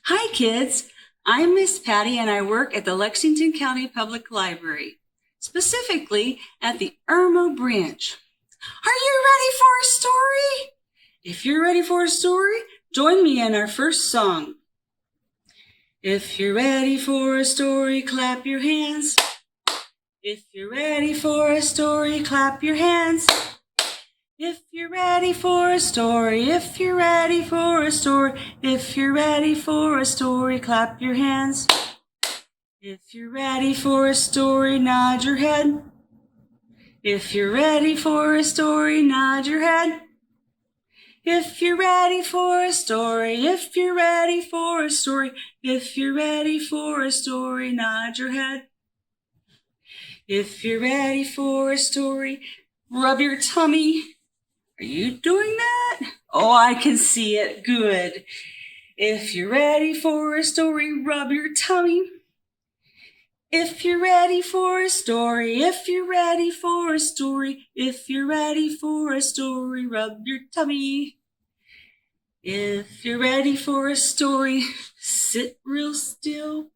Hi, kids. I'm Miss Patty, and I work at the Lexington County Public Library, specifically at the Irmo Branch. Are you ready for a story? If you're ready for a story, join me in our first song. If you're ready for a story, clap your hands. If you're ready for a story, clap your hands. If you're ready for a story, if you're ready for a story, if you're ready for a story, clap your hands. If you're ready for a story, nod your head. If you're ready for a story, nod your head. If you're ready for a story, if you're ready for a story, if you're ready for a story, nod your head. If you're ready for a story, rub your tummy. Are you doing that? Oh, I can see it. Good. If you're ready for a story, rub your tummy. If you're ready for a story, if you're ready for a story, if you're ready for a story, rub your tummy. If you're ready for a story, sit real still.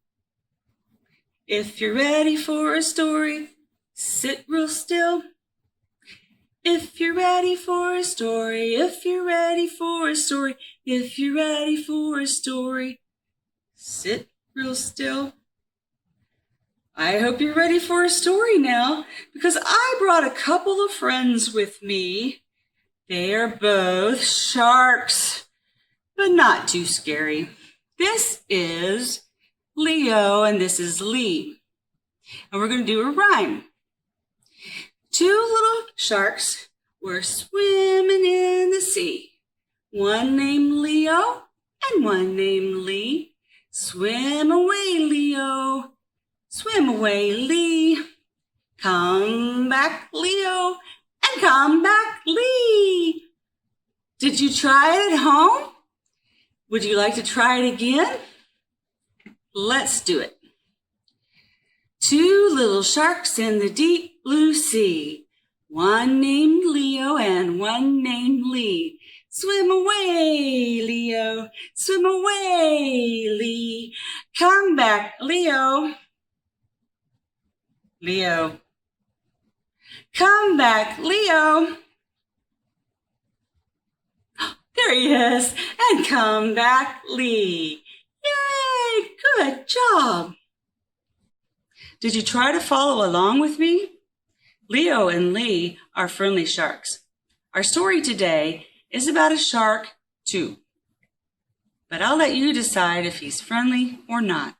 If you're ready for a story, sit real still. If you're ready for a story, if you're ready for a story, if you're ready for a story, sit real still. I hope you're ready for a story now, because I brought a couple of friends with me. They are both sharks, but not too scary. This is Leo and this is Lee. And we're going to do a rhyme. Two little sharks were swimming in the sea. One named Leo and one named Lee. Swim away, Leo. Swim away, Lee. Come back, Leo, and come back, Lee. Did you try it at home? Would you like to try it again? Let's do it. Two little sharks in the deep blue sea. One named Leo and one named Lee. Swim away, Leo. Swim away, Lee. Come back, Leo. Leo. Come back, Leo. There he is. And come back, Lee. Yay! Good job. Did you try to follow along with me? Leo and Lee are friendly sharks. Our story today is about a shark, too. But I'll let you decide if he's friendly or not.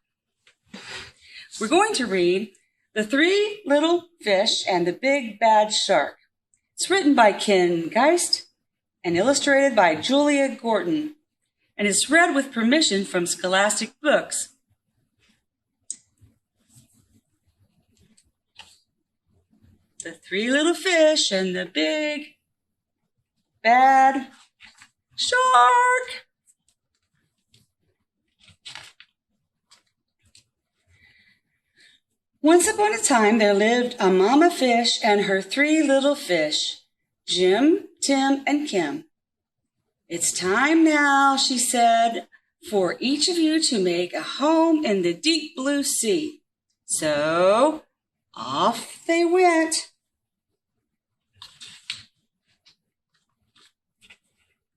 We're going to read The Three Little Fish and the Big Bad Shark. It's written by Ken Geist and illustrated by Julia Gordon, and it's read with permission from Scholastic Books. The Three Little Fish and the Big Bad Shark. Once upon a time, there lived a mama fish and her three little fish, Jim, Tim, and Kim. It's time now, she said, for each of you to make a home in the deep blue sea. So off they went.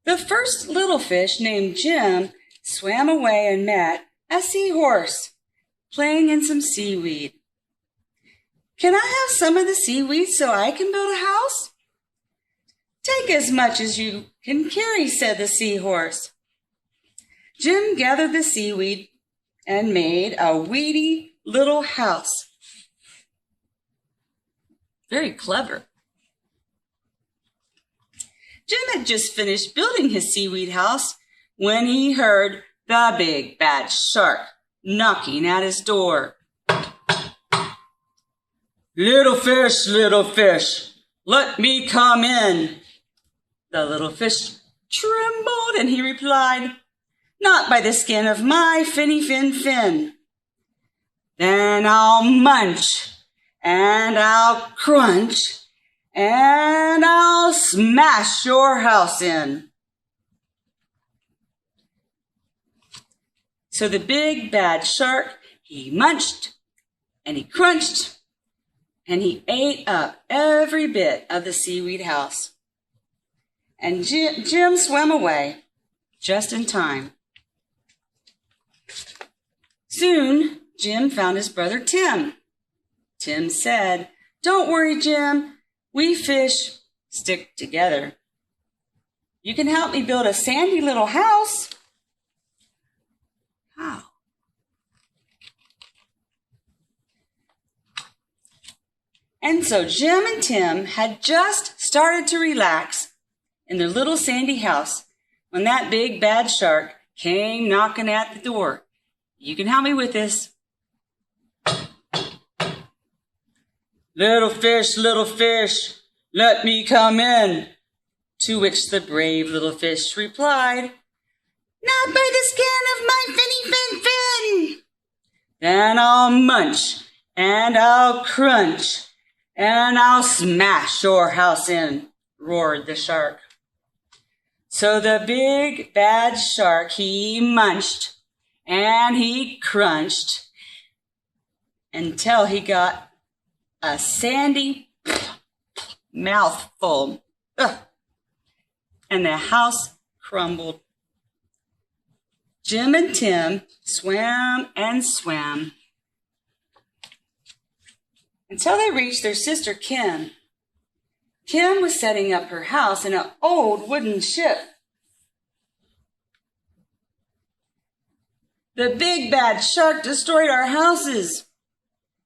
The first little fish, named Jim, swam away and met a seahorse playing in some seaweed. Can I have some of the seaweed so I can build a house? Take as much as you can carry, said the seahorse. Jim gathered the seaweed and made a weedy little house. Very clever. Jim had just finished building his seaweed house when he heard the big bad shark knocking at his door. Little fish, let me come in. The little fish trembled and he replied, Not by the skin of my finny fin. Then I'll munch and I'll crunch and I'll smash your house in. So the big bad shark, he munched and he crunched and he ate up every bit of the seaweed house. And Jim swam away just in time. Soon, Jim found his brother Tim. Tim said, "Don't worry, Jim. We fish stick together. You can help me build a sandy little house." How? And so Jim and Tim had just started to relax in their little sandy house when that big bad shark came knocking at the door. "You can help me with this." little fish, let me come in." To which the brave little fish replied, "Not by the skin of my finny fin fin." "Then I'll munch, and I'll crunch, and I'll smash your house in," roared the shark. So the big bad shark, he munched, and he crunched, until he got a sandy mouthful. Ugh. And the house crumbled. Jim and Tim swam and swam until they reached their sister Kim. Kim was setting up her house in an old wooden ship. "The big bad shark destroyed our houses."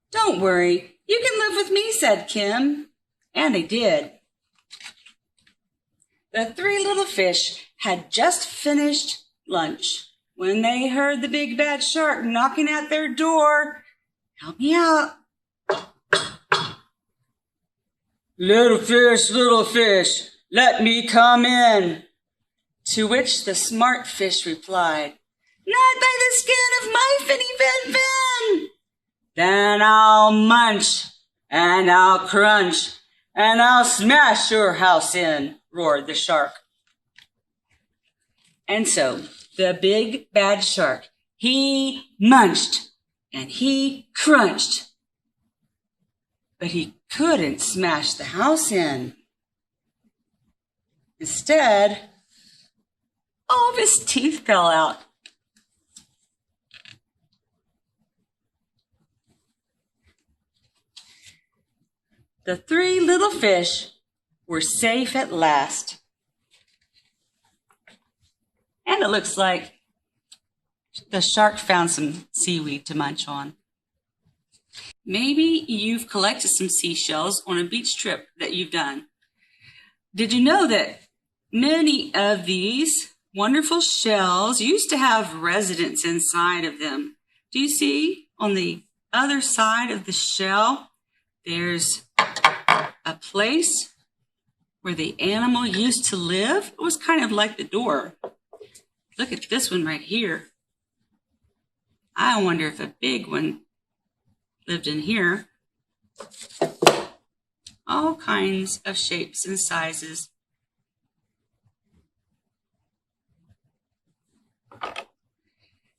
"Don't worry, you can live with me," said Kim. And they did. The three little fish had just finished lunch when they heard the big bad shark knocking at their door. "Help me out." little fish, let me come in." To which the smart fish replied, "Not by the skin of my finny fin fin." "Then I'll munch, and I'll crunch, and I'll smash your house in," roared the shark. And so the big bad shark, he munched and he crunched, but he couldn't smash the house in. Instead, all of his teeth fell out. The three little fish were safe at last. And it looks like the shark found some seaweed to munch on. Maybe you've collected some seashells on a beach trip that you've done. Did you know that many of these wonderful shells used to have residents inside of them? Do you see on the other side of the shell, there's a place where the animal used to live? It was kind of like the door. Look at this one right here. I wonder if a big one lived in here. All kinds of shapes and sizes.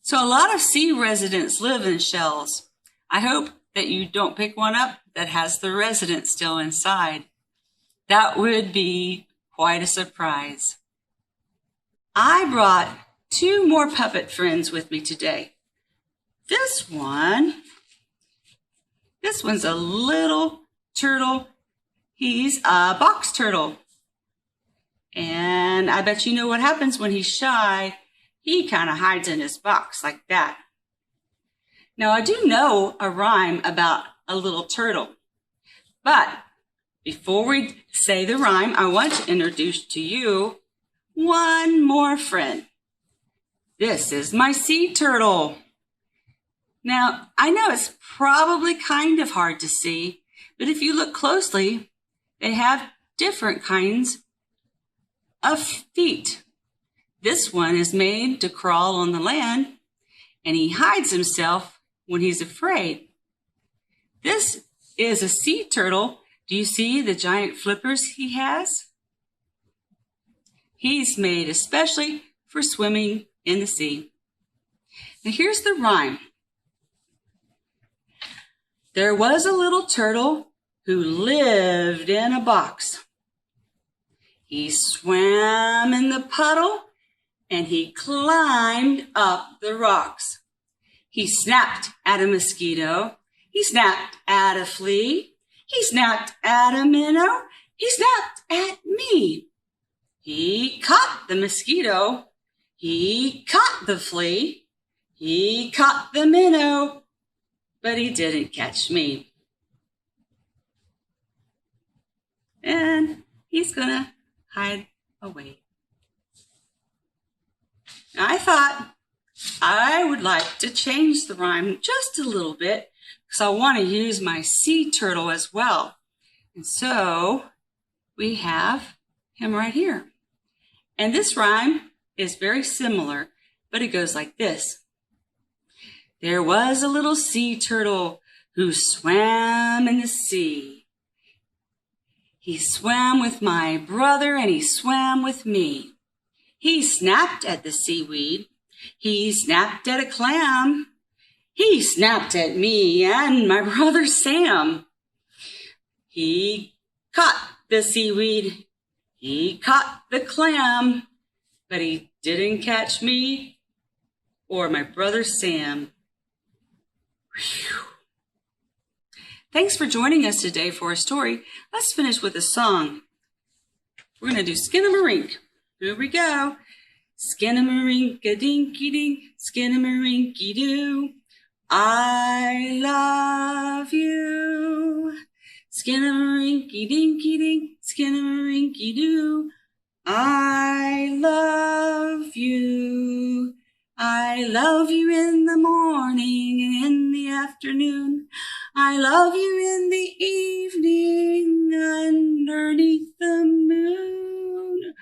So a lot of sea residents live in shells. I hope that you don't pick one up that has the resident still inside. That would be quite a surprise. I brought two more puppet friends with me today. This one's a little turtle. He's a box turtle. And I bet you know what happens when he's shy. He kind of hides in his box like that. Now, I do know a rhyme about a little turtle. But before we say the rhyme, I want to introduce to you one more friend. This is my sea turtle. Now, I know it's probably kind of hard to see, but if you look closely, they have different kinds of feet. This one is made to crawl on the land, and he hides himself when he's afraid. This is a sea turtle. Do you see the giant flippers he has? He's made especially for swimming in the sea. And here's the rhyme. There was a little turtle who lived in a box. He swam in the puddle and he climbed up the rocks. He snapped at a mosquito. He snapped at a flea. He snapped at a minnow. He snapped at me. He caught the mosquito. He caught the flea. He caught the minnow, but he didn't catch me. And he's gonna hide away. Now, I thought I would like to change the rhyme just a little bit because I want to use my sea turtle as well. And so we have him right here. And this rhyme is very similar, but it goes like this. There was a little sea turtle who swam in the sea. He swam with my brother and he swam with me. He snapped at the seaweed. He snapped at a clam. He snapped at me and my brother Sam. He caught the seaweed. He caught the clam, but he didn't catch me or my brother Sam. Whew. Thanks for joining us today for a story. Let's finish with a song. We're going to do Skin-a-marink. Here we go. Skin-a-marink-a-dinky-dink, skin-a-marinky-doo. I love you. Skin-a-marinky-dinky-dink, skin-a-marinky-doo. I love you. I love you in the morning and in the afternoon. I love you in the evening underneath the moon.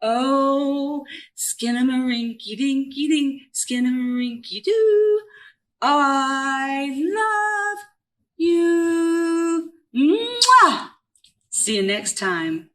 Oh, skin-a-marinky-dinky-dink, skin-a-marinky-doo. I love you. Mwah! See you next time.